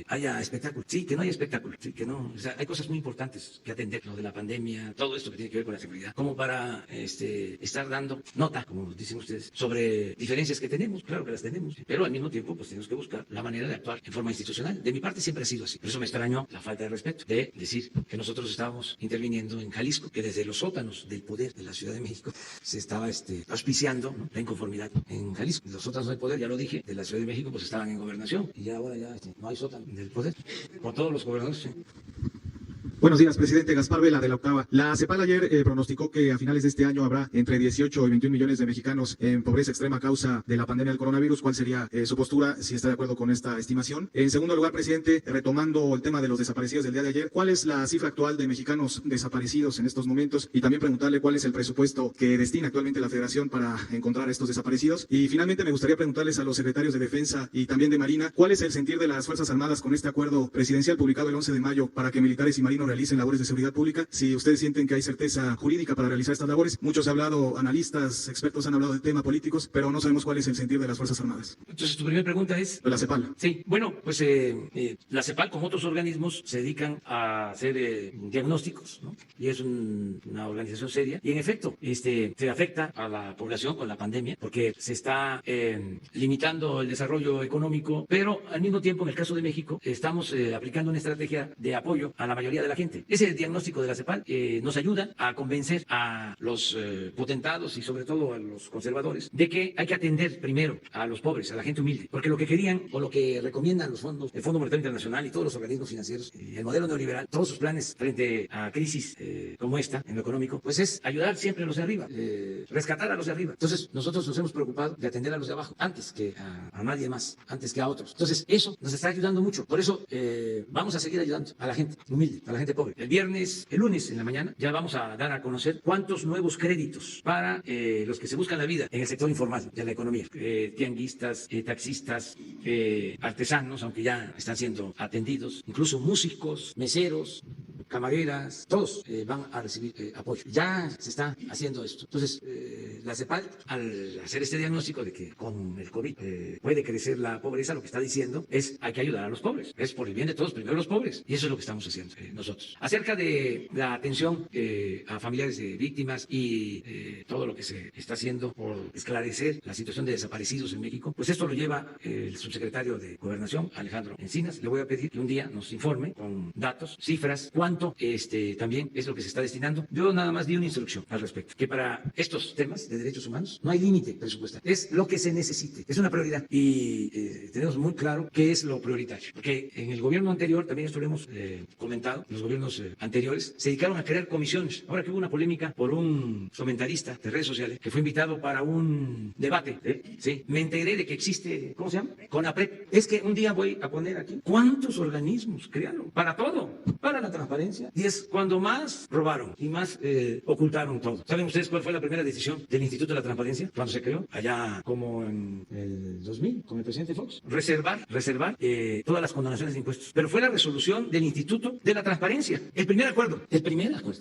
haya espectáculo. Sí, que no haya espectáculo. Sí, que no. O sea, hay cosas muy importantes que atender, lo de la pandemia, todo esto que tiene que ver con la seguridad, como para estar dando nota, como dicen ustedes, sobre diferencias que tenemos. Claro que las tenemos, pero al mismo tiempo pues tenemos que buscar la manera de actuar en forma institucional. De mi parte siempre ha sido así. Por eso me extrañó la falta de respeto de decir que nosotros estábamos interviniendo en Jalisco, que desde los sótanos del poder de la Ciudad de México se estaba auspiciando, ¿no?, la inconformidad en Jalisco. Los sótanos del poder, ya lo dije, de la Ciudad de México pues estaban en gobernación y ya ahora ya no hay sótano del poder. Con todos los gobernadores. Sí. Buenos días, presidente. Gaspar Vela, de la Octava. La CEPAL ayer pronosticó que a finales de este año habrá entre 18 y 21 millones de mexicanos en pobreza extrema a causa de la pandemia del coronavirus. ¿Cuál sería su postura, si está de acuerdo con esta estimación? En segundo lugar, presidente, retomando el tema de los desaparecidos del día de ayer, ¿cuál es la cifra actual de mexicanos desaparecidos en estos momentos? Y también preguntarle cuál es el presupuesto que destina actualmente la Federación para encontrar a estos desaparecidos. Y finalmente me gustaría preguntarles a los secretarios de Defensa y también de Marina, ¿cuál es el sentir de las Fuerzas Armadas con este acuerdo presidencial publicado el 11 de mayo para que militares y marinos realicen labores de seguridad pública? Si ustedes sienten que hay certeza jurídica para realizar estas labores. Muchos han hablado, analistas, expertos han hablado de temas políticos, pero no sabemos cuál es el sentir de las Fuerzas Armadas. Entonces, tu primera pregunta es... La CEPAL. Sí, bueno, pues la CEPAL, como otros organismos, se dedican a hacer diagnósticos, ¿no? Y es una organización seria. Y en efecto, se afecta a la población con la pandemia, porque se está limitando el desarrollo económico, pero al mismo tiempo, en el caso de México, estamos aplicando una estrategia de apoyo a la mayoría de la gente. Ese diagnóstico de la CEPAL nos ayuda a convencer a los potentados y sobre todo a los conservadores de que hay que atender primero a los pobres, a la gente humilde, porque lo que querían o lo que recomiendan los fondos, el Fondo Monetario Internacional y todos los organismos financieros, el modelo neoliberal, todos sus planes frente a crisis como esta en lo económico, pues es ayudar siempre a los de arriba, rescatar a los de arriba. Entonces nosotros nos hemos preocupado de atender a los de abajo antes que a nadie más, antes que a otros. Entonces eso nos está ayudando mucho. Por eso vamos a seguir ayudando a la gente humilde, a la gente pobre. El lunes en la mañana ya vamos a dar a conocer cuántos nuevos créditos para los que se buscan la vida en el sector informal de la economía, tianguistas, taxistas, artesanos, aunque ya están siendo atendidos, incluso músicos, meseros, camareras, todos van a recibir apoyo. Ya se está haciendo esto. Entonces, la CEPAL, al hacer este diagnóstico de que con el COVID puede crecer la pobreza, lo que está diciendo es hay que ayudar a los pobres. Es por el bien de todos, primero los pobres. Y eso es lo que estamos haciendo nosotros. Acerca de la atención a familiares de víctimas y todo lo que se está haciendo por esclarecer la situación de desaparecidos en México, pues esto lo lleva el subsecretario de Gobernación, Alejandro Encinas. Le voy a pedir que un día nos informe con datos, cifras, cuánto también es lo que se está destinando. Yo nada más di una instrucción al respecto, que para estos temas de derechos humanos no hay límite presupuestal, es lo que se necesite, es una prioridad y tenemos muy claro qué es lo prioritario, porque en el gobierno anterior, también esto lo hemos comentado, los gobiernos anteriores se dedicaron a crear comisiones. Ahora que hubo una polémica por un comentarista de redes sociales que fue invitado para un debate, ¿sí? Me enteré de que existe, ¿cómo se llama? CONAPRED. Es que un día voy a poner aquí cuántos organismos crearon para todo, para la transparencia, y es cuando más robaron y más ocultaron todo. ¿Saben ustedes cuál fue la primera decisión del Instituto de la Transparencia cuando se creó? Allá como en el 2000, con el presidente Fox. Reservar todas las condonaciones de impuestos. Pero fue la resolución del Instituto de la Transparencia. El primer acuerdo.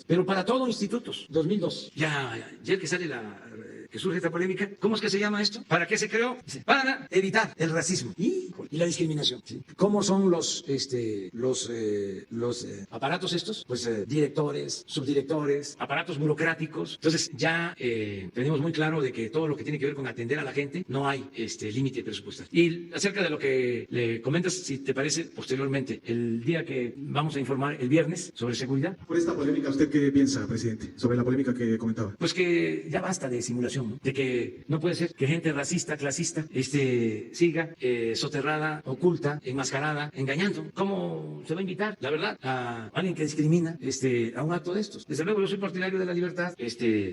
Pero para todos institutos. 2002. Ya que sale que surge esta polémica, ¿cómo es que se llama esto? ¿Para qué se creó? Para evitar el racismo y la discriminación. ¿Sí? ¿Cómo son los aparatos estos? Pues directores, subdirectores, aparatos burocráticos. Entonces ya tenemos muy claro de que todo lo que tiene que ver con atender a la gente no hay límite presupuestal. Y acerca de lo que le comentas, si te parece, posteriormente, el día que vamos a informar el viernes sobre seguridad. Por esta polémica, ¿usted qué piensa, presidente, sobre la polémica que comentaba? Pues que ya basta de simulación, ¿no? De que no puede ser que gente racista, clasista, siga soterrada, oculta, enmascarada, engañando. ¿Cómo se va a invitar, la verdad, a alguien que discrimina a un acto de estos? Desde luego yo soy partidario de la libertad,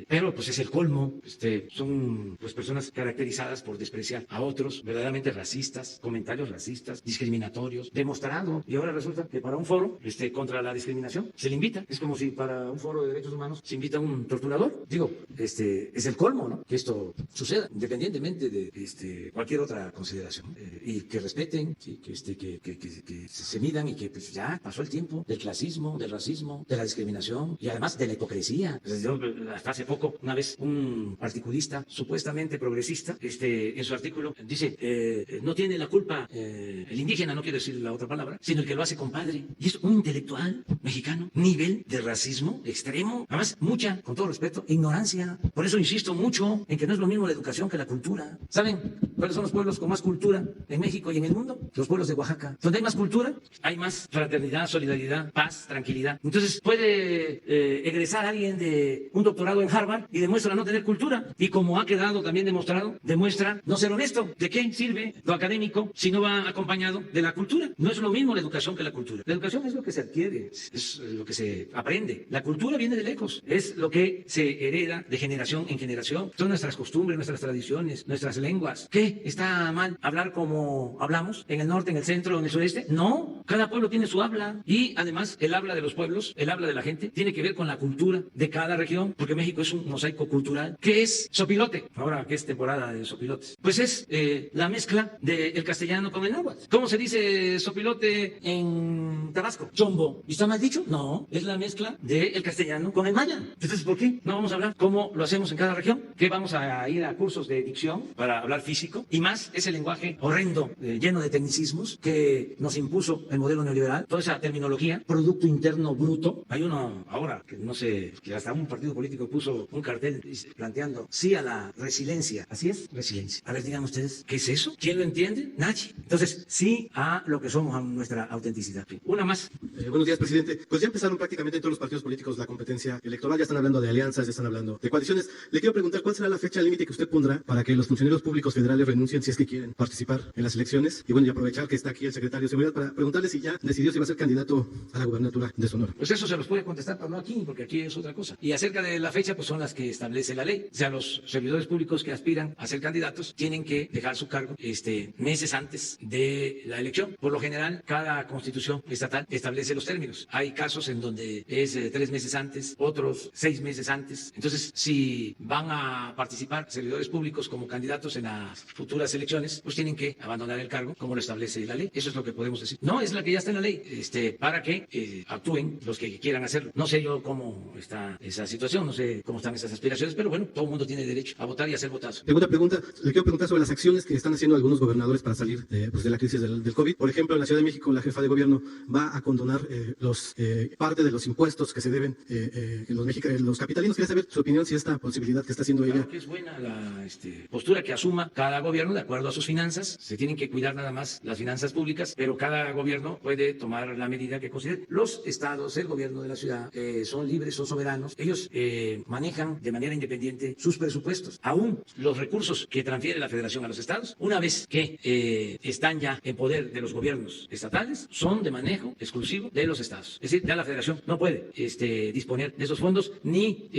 pero pues es el colmo. Son pues personas caracterizadas por despreciar a otros, verdaderamente racistas, comentarios racistas, discriminatorios, demostrado. Y ahora resulta que para un foro contra la discriminación se le invita. Es como si para un foro de derechos humanos se invita a un torturador. Digo, es el colmo, ¿no? Que esto suceda, independientemente de cualquier otra consideración. Y que respeten, ¿sí? que se midan y que pues ya pasó el tiempo del clasismo, del racismo, de la discriminación y además de la hipocresía. Yo, hasta hace poco, una vez, un articulista supuestamente progresista, en su artículo dice, no tiene la culpa el indígena, no quiero decir la otra palabra, sino el que lo hace compadre. Y es un intelectual mexicano, nivel de racismo extremo, además mucha, con todo respeto, ignorancia. Por eso insisto mucho en que no es lo mismo la educación que la cultura. ¿Saben cuáles son los pueblos con más cultura en México y en el mundo? Los pueblos de Oaxaca. Donde hay más cultura, hay más fraternidad, solidaridad, paz, tranquilidad. Entonces puede egresar alguien de un doctorado en Harvard y demuestra no tener cultura. Y como ha quedado también demostrado, demuestra no ser honesto. ¿De qué sirve lo académico si no va acompañado de la cultura? No es lo mismo la educación que la cultura. La educación es lo que se adquiere, es lo que se aprende. La cultura viene de lejos, es lo que se hereda de generación en generación. Son nuestras costumbres, nuestras tradiciones, nuestras lenguas. ¿Qué? ¿Está mal hablar como hablamos en el norte, en el centro, en el sureste? No, cada pueblo tiene su habla y además el habla de los pueblos, el habla de la gente, tiene que ver con la cultura de cada región, porque México es un mosaico cultural. ¿Qué es sopilote? Ahora que es temporada de sopilotes. Pues es la mezcla del castellano con el náhuatl. ¿Cómo se dice sopilote en Tabasco? Chombo. ¿Y está mal dicho? No, es la mezcla del castellano con el maya. Entonces, ¿por qué no vamos a hablar cómo lo hacemos en cada región? que vamos a ir a cursos de dicción para hablar físico y más ese lenguaje horrendo, lleno de tecnicismos que nos impuso el modelo neoliberal, toda esa terminología, Producto Interno Bruto. Hay uno ahora que no sé, que hasta un partido político puso un cartel planteando sí a la resiliencia. Así es, resiliencia. A ver, digan ustedes, ¿qué es eso? ¿Quién lo entiende? Nadie. Entonces, sí a lo que somos, a nuestra autenticidad. Una más. Buenos días, presidente. Pues ya empezaron prácticamente todos los partidos políticos la competencia electoral, ya están hablando de alianzas, ya están hablando de coaliciones. Le quiero preguntar cuál será la fecha límite que usted pondrá para que los funcionarios públicos federales renuncien si es que quieren participar en las elecciones. Y bueno, y aprovechar que está aquí el secretario de Seguridad para preguntarle si ya decidió si va a ser candidato a la gubernatura de Sonora. Pues eso se los puede contestar, pero no aquí, porque aquí es otra cosa. Y acerca de la fecha, pues son las que establece la ley. O sea, los servidores públicos que aspiran a ser candidatos tienen que dejar su cargo meses antes de la elección. Por lo general, cada constitución estatal establece los términos. Hay casos en donde es 3 meses antes, otros 6 meses antes. Entonces, si van a participar servidores públicos como candidatos en las futuras elecciones, pues tienen que abandonar el cargo como lo establece la ley. Eso es lo que podemos decir. No es la que ya está en la ley, para que actúen los que quieran hacerlo. No sé yo cómo está esa situación, no sé cómo están esas aspiraciones, pero bueno, todo el mundo tiene derecho a votar y a hacer votados. Segunda pregunta, le quiero preguntar sobre las acciones que están haciendo algunos gobernadores para salir de la crisis del COVID. Por ejemplo, en la Ciudad de México, la jefa de gobierno va a condonar parte de los impuestos que se deben los capitalinos. Quería saber su opinión si esta posibilidad que está haciendo ella. Claro que es buena la postura que asuma cada gobierno de acuerdo a sus finanzas. Se tienen que cuidar nada más las finanzas públicas, pero cada gobierno puede tomar la medida que considere. Los estados, el gobierno de la ciudad, son libres, son soberanos. Ellos manejan de manera independiente sus presupuestos. Aún los recursos que transfiere la federación a los estados, una vez que están ya en poder de los gobiernos estatales, son de manejo exclusivo de los estados. Es decir, ya la federación no puede disponer de esos fondos ni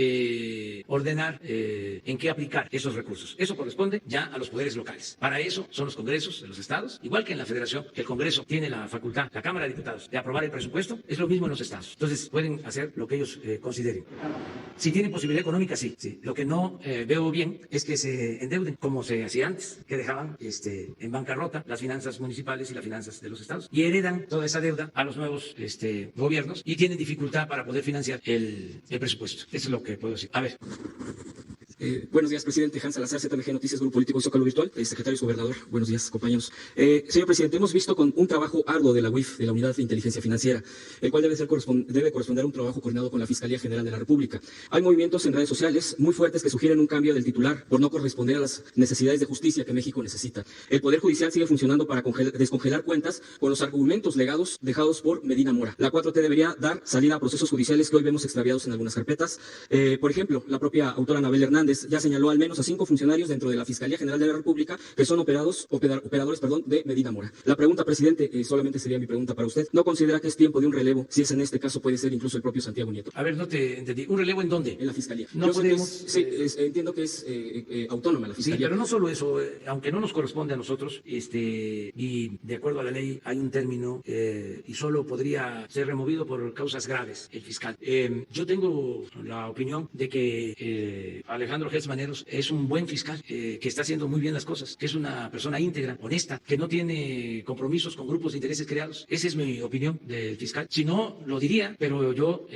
ordenar en qué aplicar esos recursos. Eso corresponde ya a los poderes locales. Para eso son los congresos de los estados, igual que en la federación, que el Congreso tiene la facultad, la Cámara de Diputados, de aprobar el presupuesto, es lo mismo en los estados. Entonces pueden hacer lo que ellos consideren. Si tienen posibilidad económica, sí. Lo que no veo bien es que se endeuden, como se hacía antes, que dejaban en bancarrota las finanzas municipales y las finanzas de los estados y heredan toda esa deuda a los nuevos gobiernos y tienen dificultad para poder financiar el presupuesto. Eso es lo que puedo decir. A ver. Buenos días, presidente. Hans Salazar, ZMG Noticias, Grupo Político Zócalo Virtual. Secretario y Gobernador, buenos días, compañeros. Señor presidente, hemos visto con un trabajo arduo de la UIF, de la Unidad de Inteligencia Financiera, el cual debe corresponder a un trabajo coordinado con la Fiscalía General de la República. Hay movimientos en redes sociales muy fuertes que sugieren un cambio del titular por no corresponder a las necesidades de justicia que México necesita. El Poder Judicial sigue funcionando para descongelar cuentas con los argumentos legados dejados por Medina Mora. La 4T debería dar salida a procesos judiciales que hoy vemos extraviados en algunas carpetas. Por ejemplo, la propia autora Anabel Hernández ya señaló al menos a 5 funcionarios dentro de la Fiscalía General de la República que son operadores de Medina Mora. La pregunta, presidente, solamente sería mi pregunta para usted. ¿No considera que es tiempo de un relevo? Si es en este caso, puede ser incluso el propio Santiago Nieto. A ver, no te entendí. ¿Un relevo en dónde? En la Fiscalía. No podemos... entiendo que es autónoma la Fiscalía. Sí, pero no solo eso. Aunque no nos corresponde a nosotros, y de acuerdo a la ley hay un término y solo podría ser removido por causas graves el fiscal. Yo tengo la opinión de que Alejandro Gertz Maneros es un buen fiscal, que está haciendo muy bien las cosas, que es una persona íntegra, honesta, que no tiene compromisos con grupos de intereses creados. Esa es mi opinión del fiscal. Si no, lo diría, pero yo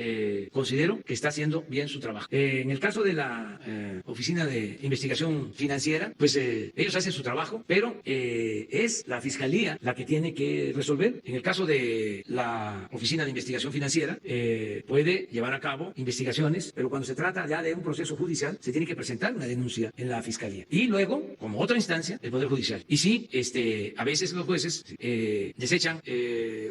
considero que está haciendo bien su trabajo. En el caso de la Oficina de Investigación Financiera, pues ellos hacen su trabajo, pero es la Fiscalía la que tiene que resolver. En el caso de la Oficina de Investigación Financiera, puede llevar a cabo investigaciones, pero cuando se trata ya de un proceso judicial, se tiene que presentar una denuncia en la Fiscalía. Y luego, como otra instancia, el Poder Judicial. Y sí, a veces los jueces desechan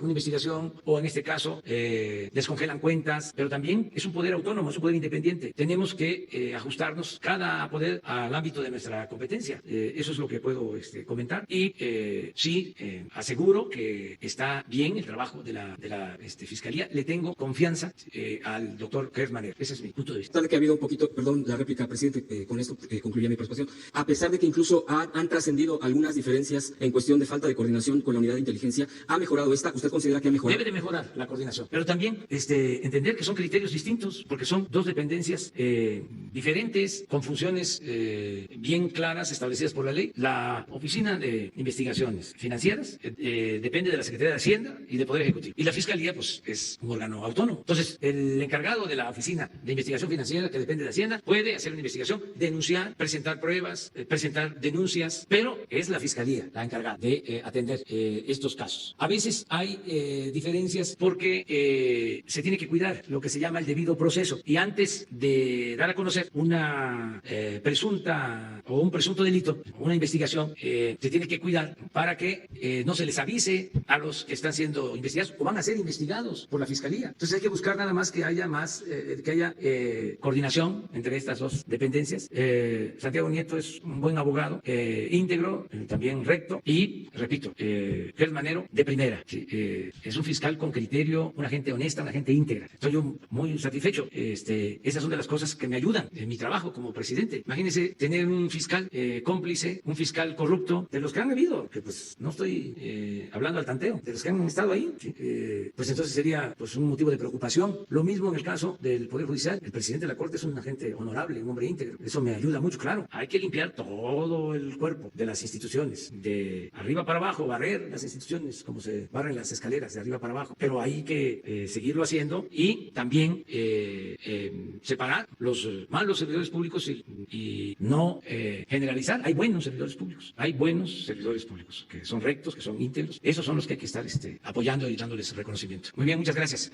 una investigación o en este caso descongelan cuentas, pero también es un poder autónomo, es un poder independiente. Tenemos que ajustarnos cada poder al ámbito de nuestra competencia. Eso es lo que puedo comentar. Y sí, aseguro que está bien el trabajo de la Fiscalía. Le tengo confianza al doctor Gertz Maneros. Ese es mi punto de vista. A pesar de que ha habido un poquito, perdón, la réplica, presidente, con esto concluía mi participación, a pesar de que incluso han trascendido algunas diferencias en cuestión de falta de coordinación con la unidad de inteligencia, ¿ha mejorado esta? ¿Usted considera que ha mejorado? Debe de mejorar la coordinación, pero también entender que son criterios distintos, porque son dos dependencias diferentes, con funciones bien claras establecidas por la ley. La Oficina de Investigaciones Financieras depende de la Secretaría de Hacienda y del Poder Ejecutivo. Y la Fiscalía, pues, es un órgano autónomo. Entonces, el encargado de la Oficina de Investigación Financiera, que depende de Hacienda, puede hacer una investigación investigación, denunciar, presentar pruebas, presentar denuncias, pero es la Fiscalía la encargada de atender estos casos. A veces hay diferencias porque se tiene que cuidar lo que se llama el debido proceso, y antes de dar a conocer una presunta o un presunto delito, una investigación, se tiene que cuidar para que no se les avise a los que están siendo investigados o van a ser investigados por la Fiscalía. Entonces hay que buscar nada más que haya coordinación entre estas dos dependencias. Santiago Nieto es un buen abogado, íntegro, también recto, y repito, Gers Manero de primera. Sí, es un fiscal con criterio, una gente honesta, una gente íntegra. Estoy yo muy satisfecho. Esas son de las cosas que me ayudan en mi trabajo como presidente. Imagínense tener un fiscal cómplice, un fiscal corrupto, de los que han habido, que pues no estoy hablando al tanteo, de los que han estado ahí, ¿sí? Pues entonces sería pues un motivo de preocupación. Lo mismo en el caso del Poder Judicial. El presidente de la Corte es un agente honorable, un hombre íntegro. Eso me ayuda mucho, claro. Hay que limpiar todo el cuerpo de las instituciones, de arriba para abajo, barrer las instituciones como se barren las escaleras, de arriba para abajo. Pero hay que seguirlo haciendo y también separar los malos servidores públicos y no generalizar. Hay buenos servidores públicos, que son rectos, que son íntegros. Esos son los que hay que estar apoyando y dándoles reconocimiento. Muy bien, muchas gracias.